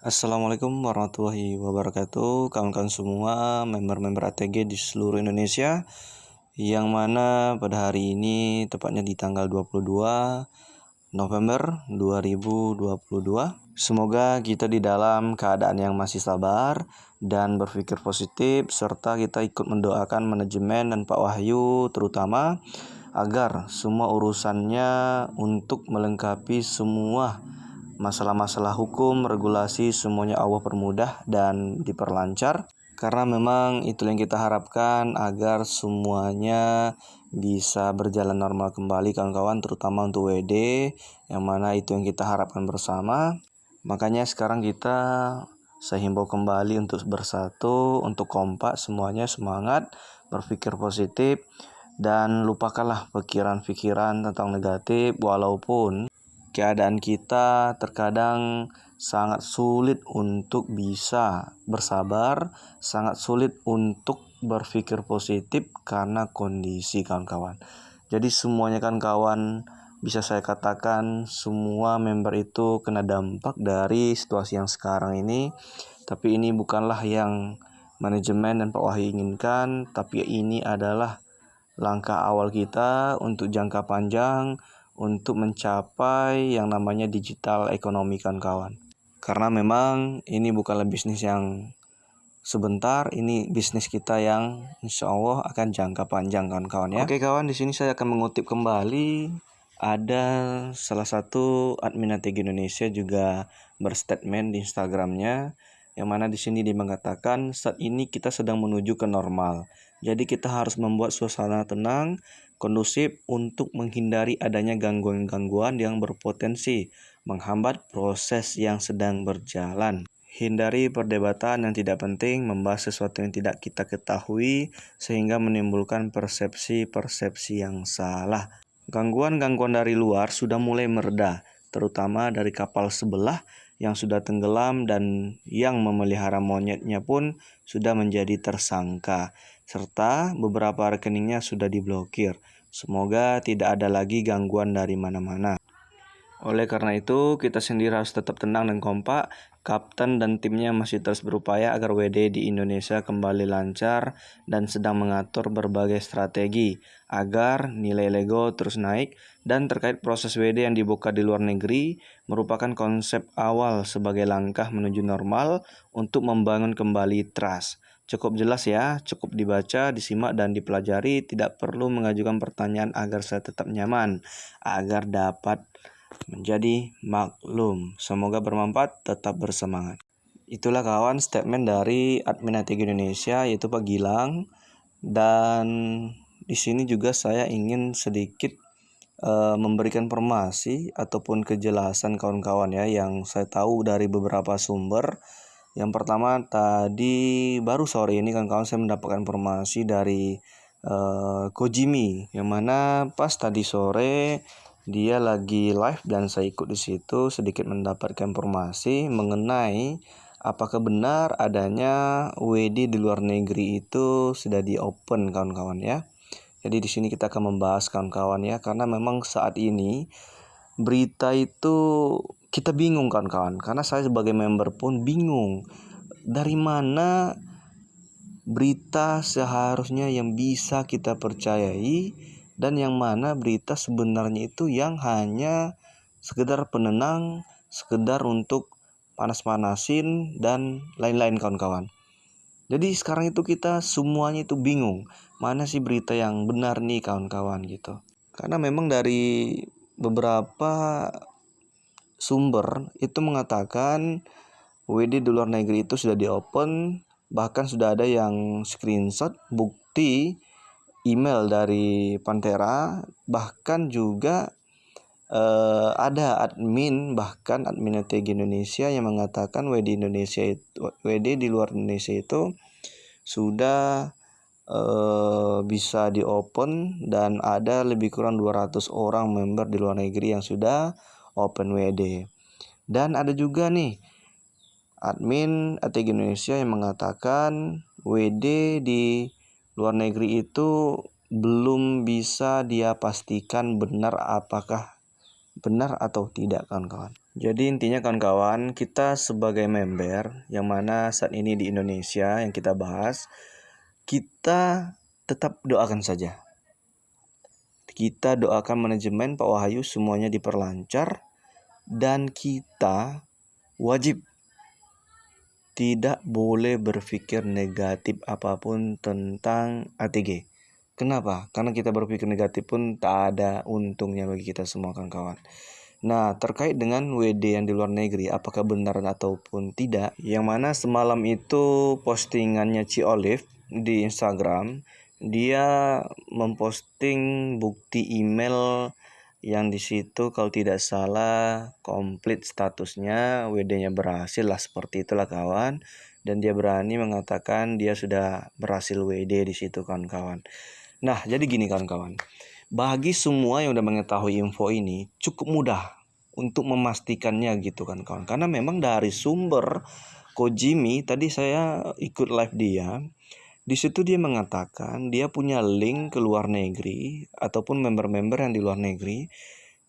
Assalamualaikum warahmatullahi wabarakatuh, kawan-kawan semua, member-member ATG di seluruh Indonesia, yang mana pada hari ini, tepatnya di tanggal 22 November 2022, semoga kita di dalam keadaan yang masih sabar dan berpikir positif, serta kita ikut mendoakan manajemen dan Pak Wahyu terutama, agar semua urusannya untuk melengkapi semua masalah-masalah hukum, regulasi, semuanya Allah permudah dan diperlancar. Karena memang itu yang kita harapkan agar semuanya bisa berjalan normal kembali kawan-kawan, terutama untuk WD, yang mana itu yang kita harapkan bersama. Makanya sekarang saya himbau kembali untuk bersatu, untuk kompak, semuanya semangat, berpikir positif, dan lupakanlah pikiran-pikiran tentang negatif, walaupun keadaan kita terkadang sangat sulit untuk bisa bersabar, sangat sulit untuk berpikir positif karena kondisi kawan-kawan. Jadi semuanya kan kawan, bisa saya katakan semua member itu kena dampak dari situasi yang sekarang ini. Tapi ini bukanlah yang manajemen dan Pak Wahyu inginkan, tapi ini adalah langkah awal kita untuk jangka panjang, untuk mencapai yang namanya digital ekonomi kawan-kawan. Karena memang ini bukanlah bisnis yang sebentar, ini bisnis kita yang insya Allah akan jangka panjang kawan-kawan ya. Oke kawan, di sini saya akan mengutip kembali, ada salah satu admin ATG Indonesia juga berstatement di Instagramnya, yang mana di sini dia mengatakan saat ini kita sedang menuju ke normal. Jadi kita harus membuat suasana tenang, kondusif untuk menghindari adanya gangguan-gangguan yang berpotensi menghambat proses yang sedang berjalan. Hindari perdebatan yang tidak penting, membahas sesuatu yang tidak kita ketahui sehingga menimbulkan persepsi-persepsi yang salah. Gangguan-gangguan dari luar sudah mulai mereda, terutama dari kapal sebelah yang sudah tenggelam dan yang memelihara monyetnya pun sudah menjadi tersangka, serta beberapa rekeningnya sudah diblokir. Semoga tidak ada lagi gangguan dari mana-mana. Oleh karena itu, kita sendiri harus tetap tenang dan kompak. Kapten dan timnya masih terus berupaya agar WD di Indonesia kembali lancar dan sedang mengatur berbagai strategi agar nilai Lego terus naik. Dan terkait proses WD yang dibuka di luar negeri merupakan konsep awal sebagai langkah menuju normal untuk membangun kembali trust. Cukup jelas ya, cukup dibaca, disimak, dan dipelajari. Tidak perlu mengajukan pertanyaan agar saya tetap nyaman, agar dapat menjadi maklum. Semoga bermanfaat, tetap bersemangat. Itulah kawan statement dari admin ATG Indonesia, yaitu Pak Gilang. Dan di sini juga saya ingin sedikit memberikan informasi ataupun kejelasan kawan-kawan ya, yang saya tahu dari beberapa sumber. Yang pertama, tadi baru sore ini kawan-kawan saya mendapatkan informasi dari Kojimi, yang mana pas tadi sore dia lagi live dan saya ikut di situ, sedikit mendapatkan informasi mengenai apakah benar adanya WD di luar negeri itu sudah di open kawan-kawan ya. Jadi di sini kita akan membahas kawan-kawan ya, karena memang saat ini berita itu kita bingung kawan-kawan, karena saya sebagai member pun bingung dari mana berita seharusnya yang bisa kita percayai dan yang mana berita sebenarnya itu yang hanya sekedar penenang, sekedar untuk panas-panasin dan lain-lain kawan-kawan. Jadi sekarang itu kita semuanya itu bingung, mana sih berita yang benar nih kawan-kawan gitu. Karena memang dari beberapa sumber itu mengatakan WD di luar negeri itu sudah di open, bahkan sudah ada yang screenshot bukti email dari Pantera, bahkan juga ada bahkan admin ATG Indonesia yang mengatakan WD di luar Indonesia itu sudah bisa di open, dan ada lebih kurang 200 orang member di luar negeri yang sudah open WD. Dan ada juga nih admin ATG Indonesia yang mengatakan WD di luar negeri itu belum bisa dia pastikan apakah benar atau tidak kawan-kawan. Jadi intinya kawan-kawan, kita sebagai member yang mana saat ini di Indonesia yang kita bahas, kita tetap doakan saja. Kita doakan manajemen Pak Wahyu semuanya diperlancar, dan kita wajib tidak boleh berpikir negatif apapun tentang ATG. Kenapa? Karena kita berpikir negatif pun tak ada untungnya bagi kita semua kawan-kawan. Nah, terkait dengan WD yang di luar negeri, apakah benar ataupun tidak, yang mana semalam itu postingannya Ci Olive di Instagram, dia memposting bukti email yang di situ kalau tidak salah komplit statusnya, WD-nya berhasil lah, seperti itulah kawan. Dan dia berani mengatakan dia sudah berhasil WD di situ kawan-kawan. Nah, jadi gini kawan-kawan. Bagi semua yang udah mengetahui info ini cukup mudah untuk memastikannya gitu kan kawan. Karena memang dari sumber Kojimi tadi saya ikut live dia. Di situ dia mengatakan dia punya link ke luar negeri ataupun member-member yang di luar negeri.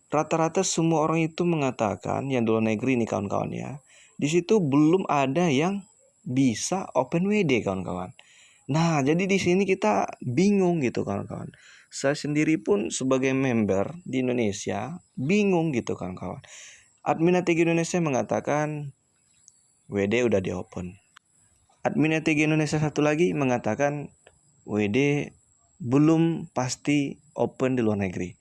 Rata-rata semua orang itu mengatakan yang di luar negeri ini kawan-kawan ya. Di situ belum ada yang bisa open WD kawan-kawan. Nah, jadi di sini kita bingung gitu kawan-kawan. Saya sendiri pun sebagai member di Indonesia bingung gitu kawan-kawan. Admin ATG Indonesia mengatakan WD udah di open. Admin ATG Indonesia satu lagi mengatakan WD belum pasti open di luar negeri.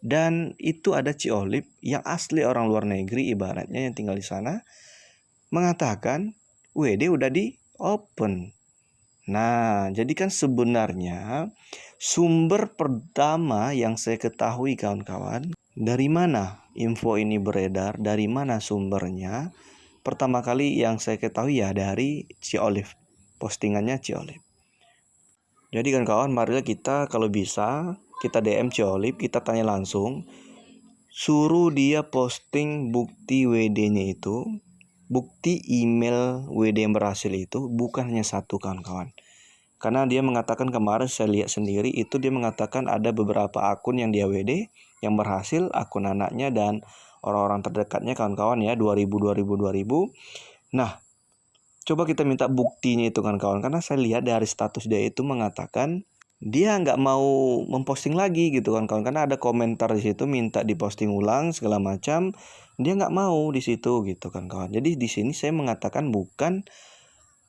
Dan itu ada Ci Olive yang asli orang luar negeri ibaratnya yang tinggal di sana mengatakan WD udah di open. Nah, jadi kan sebenarnya sumber pertama yang saya ketahui kawan-kawan, dari mana info ini beredar, dari mana sumbernya? Pertama kali yang saya ketahui ya dari Ci Olive, postingannya Ci Olive. Jadi kan kawan, marilah kita kalau bisa kita DM Ci Olive, kita tanya langsung, suruh dia posting bukti WD-nya itu, bukti email WD yang berhasil itu bukan hanya satu kawan-kawan. Karena dia mengatakan kemarin saya lihat sendiri itu dia mengatakan ada beberapa akun yang dia WD yang berhasil, akun anaknya dan orang-orang terdekatnya kawan-kawan ya, 2000. Nah, coba kita minta buktinya itu kawan-kawan, karena saya lihat dari status dia itu mengatakan dia nggak mau memposting lagi gitu kan kawan, karena ada komentar di situ minta diposting ulang segala macam, dia nggak mau di situ gitu kan kawan. Jadi di sini saya mengatakan bukan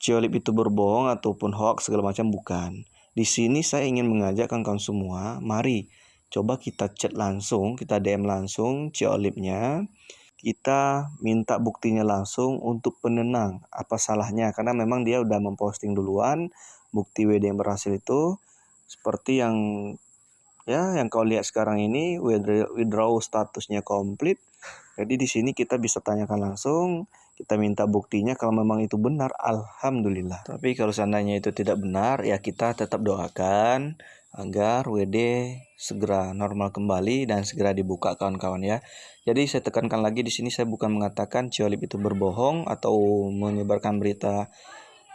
Ci Olive itu berbohong ataupun hoax segala macam, bukan. Di sini saya ingin mengajak kawan-kawan semua, mari coba kita chat langsung, kita DM langsung Ci Olive-nya. Kita minta buktinya langsung untuk penenang. Apa salahnya? Karena memang dia udah memposting duluan bukti WD yang berhasil itu. Seperti yang kau lihat sekarang ini, withdraw statusnya komplit. Jadi di sini kita bisa tanyakan langsung, kita minta buktinya. Kalau memang itu benar, alhamdulillah. Tapi kalau seandainya itu tidak benar, ya kita tetap doakan agar WD segera normal kembali dan segera dibuka kawan-kawan ya. Jadi saya tekankan lagi di sini, saya bukan mengatakan Ci Olive itu berbohong atau menyebarkan berita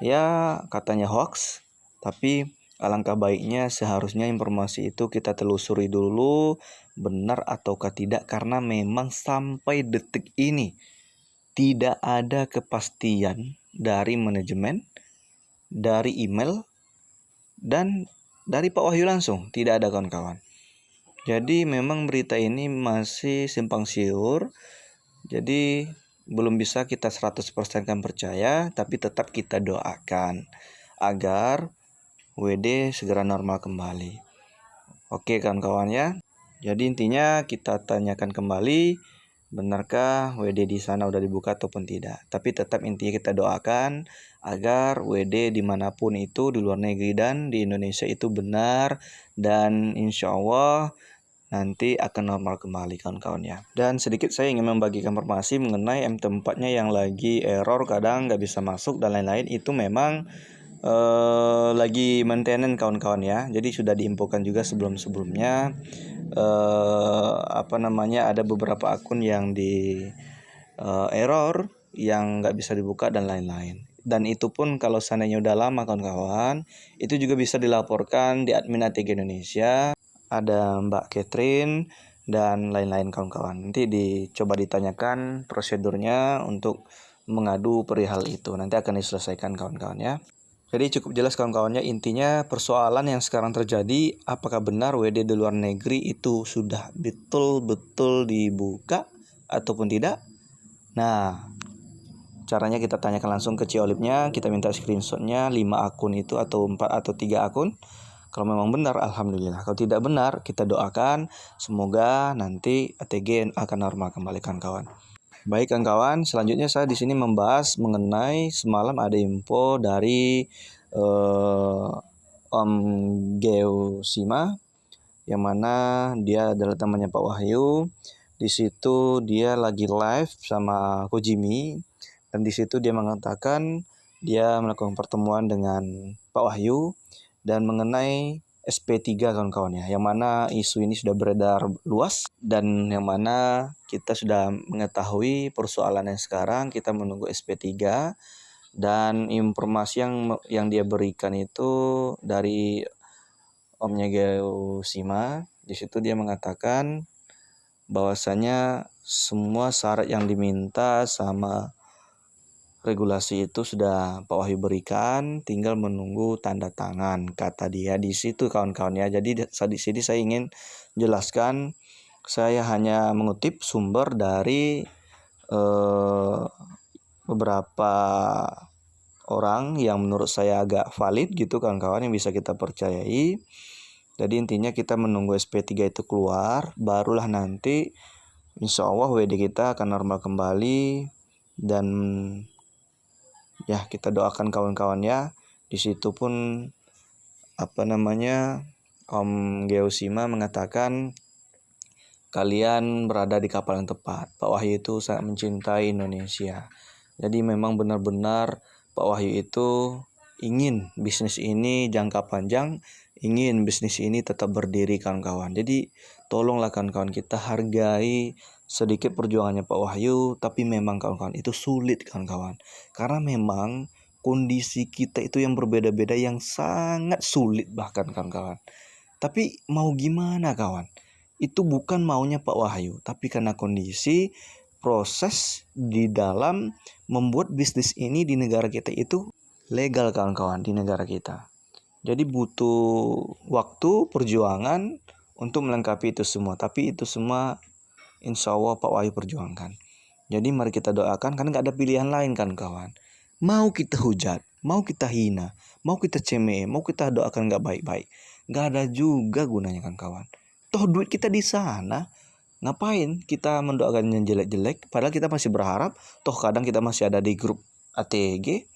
ya katanya hoax, tapi alangkah baiknya seharusnya informasi itu kita telusuri dulu benar ataukah tidak, karena memang sampai detik ini tidak ada kepastian dari manajemen, dari email, dan dari Pak Wahyu langsung. Tidak ada kawan-kawan. Jadi memang berita ini masih simpang siur. Jadi belum bisa kita 100% kan percaya, tapi tetap kita doakan agar WD segera normal kembali. Oke kawan-kawan ya. Jadi intinya kita tanyakan kembali, benarkah WD di sana udah dibuka ataupun tidak. Tapi tetap intinya kita doakan agar WD dimanapun itu, di luar negeri dan di Indonesia itu benar, dan insya Allah nanti akan normal kembali kawan-kawan ya. Dan sedikit saya ingin membagikan informasi mengenai MT4-nya yang lagi error, kadang nggak bisa masuk dan lain-lain. Itu memang lagi maintenance kawan-kawan ya. Jadi sudah diinfokan juga sebelum-sebelumnya ada beberapa akun yang di error, yang nggak bisa dibuka dan lain-lain. Dan itu pun kalau seandainya udah lama kawan-kawan, itu juga bisa dilaporkan di admin ATG Indonesia. Ada Mbak Catherine dan lain-lain kawan-kawan. Nanti dicoba ditanyakan prosedurnya untuk mengadu perihal itu. Nanti akan diselesaikan kawan-kawan ya. Jadi cukup jelas kawan-kawannya, intinya persoalan yang sekarang terjadi, apakah benar WD di luar negeri itu sudah betul-betul dibuka ataupun tidak? Nah, caranya kita tanyakan langsung ke Ciolipnya, kita minta screenshotnya 5 akun itu atau 4 atau 3 akun. Kalau memang benar, alhamdulillah. Kalau tidak benar, kita doakan semoga nanti ATG akan normal kembali kawan-kawan. Baik kawan-kawan, selanjutnya saya di sini membahas mengenai semalam ada info dari Om Geosima, yang mana dia adalah temannya Pak Wahyu. Di situ dia lagi live sama Kojimi, dan di situ dia mengatakan dia melakukan pertemuan dengan Pak Wahyu dan mengenai SP3 kawan-kawan ya, yang mana isu ini sudah beredar luas dan yang mana kita sudah mengetahui persoalannya sekarang, kita menunggu SP3 dan informasi yang dia berikan itu dari Omnya Geosima. Di situ dia mengatakan bahwasanya semua syarat yang diminta sama regulasi itu sudah Pak Wahyu berikan, tinggal menunggu tanda tangan, kata dia di situ kawan-kawan ya. Jadi di sini saya ingin jelaskan, saya hanya mengutip sumber dari beberapa orang yang menurut saya agak valid gitu kawan-kawan, yang bisa kita percayai. Jadi intinya kita menunggu SP3 itu keluar, barulah nanti insya Allah WD kita akan normal kembali. Dan ya kita doakan kawan-kawan ya. Di situ pun Om Geosima mengatakan kalian berada di kapal yang tepat. Pak Wahyu itu sangat mencintai Indonesia. Jadi memang benar-benar Pak Wahyu itu ingin bisnis ini jangka panjang, ingin bisnis ini tetap berdiri kawan-kawan. Jadi tolonglah kawan-kawan, kita hargai sedikit perjuangannya Pak Wahyu, tapi memang kawan-kawan itu sulit kawan-kawan. Karena memang kondisi kita itu yang berbeda-beda, yang sangat sulit bahkan kawan-kawan. Tapi mau gimana kawan? Itu bukan maunya Pak Wahyu, tapi karena kondisi proses di dalam membuat bisnis ini di negara kita itu legal kawan-kawan, di negara kita. Jadi butuh waktu, perjuangan untuk melengkapi itu semua. Tapi itu semua insya Allah Pak Wahyu perjuangkan. Jadi mari kita doakan, karena gak ada pilihan lain kan kawan. Mau kita hujat, mau kita hina, mau kita cemeh, mau kita doakan gak baik-baik, gak ada juga gunanya kan kawan. Toh duit kita di sana, ngapain kita mendoakan yang jelek-jelek? Padahal kita masih berharap. Toh kadang kita masih ada di grup ATG.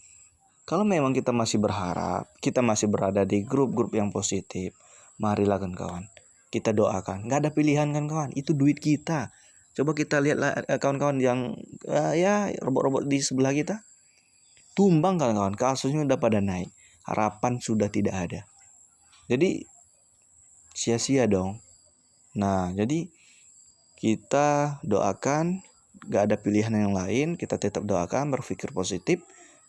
Kalau memang kita masih berharap, kita masih berada di grup-grup yang positif, marilah kan kawan, kita doakan. Gak ada pilihan kan kawan, itu duit kita. Coba kita lihat kawan-kawan yang ya robot-robot di sebelah kita, tumbang kawan-kawan, kasusnya udah pada naik, harapan sudah tidak ada. Jadi sia-sia dong. Nah jadi kita doakan, gak ada pilihan yang lain, kita tetap doakan, berpikir positif.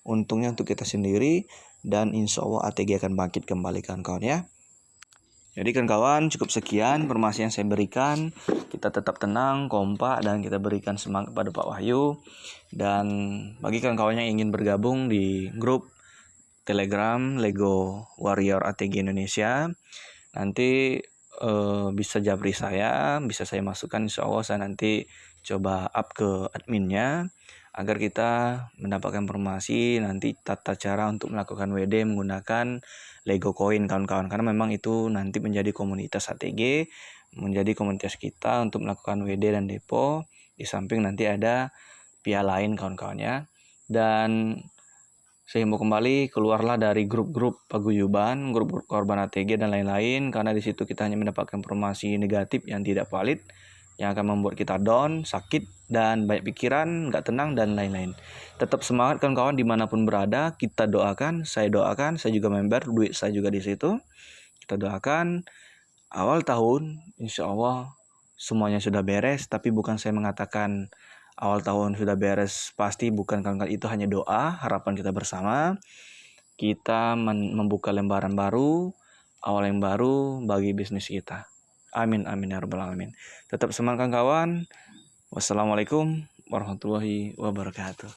Untungnya untuk kita sendiri, dan insya Allah ATG akan bangkit kembali kawan-kawan ya. Jadi kawan-kawan, cukup sekian informasi yang saya berikan. Kita tetap tenang, kompak, dan kita berikan semangat pada Pak Wahyu. Dan bagi kawan-kawan yang ingin bergabung di grup Telegram Lego Warrior ATG Indonesia, nanti bisa japri saya, bisa saya masukkan, insya Allah saya nanti coba up ke adminnya, agar kita mendapatkan informasi nanti tata cara untuk melakukan WD menggunakan Lego Coin kawan-kawan. Karena memang itu nanti menjadi komunitas ATG, menjadi komunitas kita untuk melakukan WD dan depo. Di samping nanti ada pihak lain kawan-kawan ya. Dan saya himbau kembali, keluarlah dari grup-grup paguyuban, grup-grup korban ATG dan lain-lain, karena di situ kita hanya mendapatkan informasi negatif yang tidak valid, yang akan membuat kita down, sakit, dan banyak pikiran, nggak tenang, dan lain-lain. Tetap semangat kawan-kawan dimanapun berada, kita doakan, saya juga member, duit saya juga di situ. Kita doakan awal tahun, insya Allah semuanya sudah beres, tapi bukan saya mengatakan awal tahun sudah beres pasti, bukan kawan-kawan, itu hanya doa, harapan kita bersama. Kita membuka lembaran baru, awal yang baru bagi bisnis kita. Amin amin ya rabbal alamin. Tetap semangat kawan. Wassalamualaikum warahmatullahi wabarakatuh.